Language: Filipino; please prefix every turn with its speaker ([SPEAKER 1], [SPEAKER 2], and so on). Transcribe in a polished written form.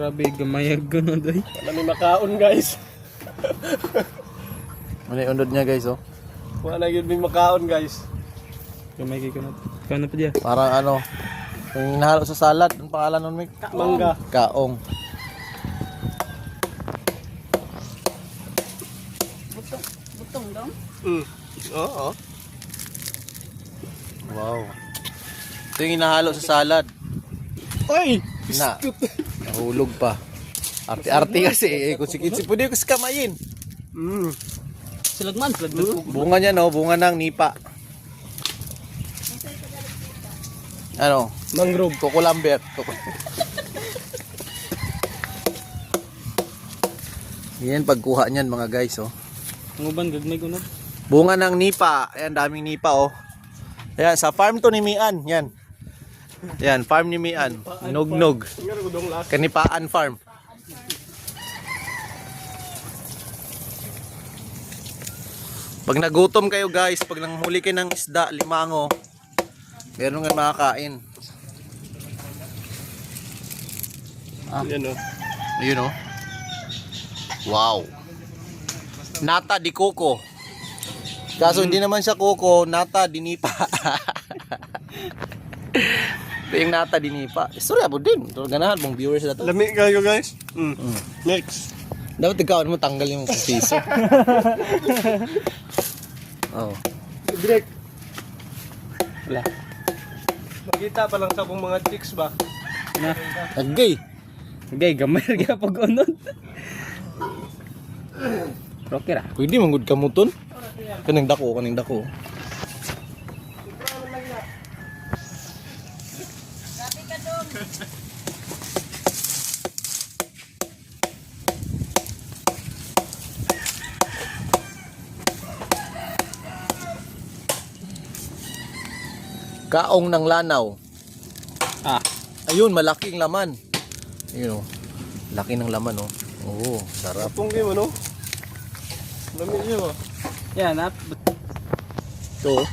[SPEAKER 1] Grabe, gamayag ko na doy.
[SPEAKER 2] Wala may makaon guys.
[SPEAKER 3] Ano yung undod niya guys oh.
[SPEAKER 2] Wala yun may makaon guys.
[SPEAKER 1] Gamay kay ko na. Kano pa diya?
[SPEAKER 3] Parang ano, yung nahalo sa salad, ang pangalan nun Mick?
[SPEAKER 2] Mangga.
[SPEAKER 3] Kaong.
[SPEAKER 4] Butong dong.
[SPEAKER 2] Oo.
[SPEAKER 3] Wow. Ito yung inahalo sa salad.
[SPEAKER 2] Ay!
[SPEAKER 3] Na, nahulog pa. Arte-arte kasi eh. Kung sikit-sikit, pwede ko kamayin.
[SPEAKER 1] Silagman.
[SPEAKER 3] Bunga niya no, bunga ng nipa. Ano?
[SPEAKER 2] Mangrove.
[SPEAKER 3] Kukulambet. Yan pagkuha niyan mga guys oh.
[SPEAKER 1] Ang uban gagmay ko na.
[SPEAKER 3] Bunga ng nipa. Ayan, daming nipa oh. Ayan, sa farm to ni Mian. Yan. Yan, farm ni Mian. Nugnog. Kanipaan farm. Pag nagutom kayo guys, pag nanghuli kayo ng isda, limango, meron nga makakain.
[SPEAKER 2] Yan o.
[SPEAKER 3] Ayun oh. Wow. Nata di coco. Kaso hindi naman siya coco, nata di nipa. Ito yung nata di nipa. Istorya po din. Ito ganahan mong viewers na to.
[SPEAKER 2] Lami kayo guys. Next.
[SPEAKER 3] Dapat ikaw mo tanggal yung piso. Oh.
[SPEAKER 2] Direct.
[SPEAKER 1] Wala.
[SPEAKER 2] Makita pa lang sa akong mga chicks ba?
[SPEAKER 1] Na.
[SPEAKER 3] Agay.
[SPEAKER 1] Gay gamay ra pag unod. Okay ra.
[SPEAKER 3] Pwede manggod ka mo ton. Kaning dako, kaning dako. Kaong ng lanaw.
[SPEAKER 1] Ah,
[SPEAKER 3] Ayun, malaking laman. Ayun oh. Laki ng laman oh. Oo, sarap.
[SPEAKER 2] Kapong game ano? Lami siya ba?
[SPEAKER 1] yan at
[SPEAKER 3] Ito oh.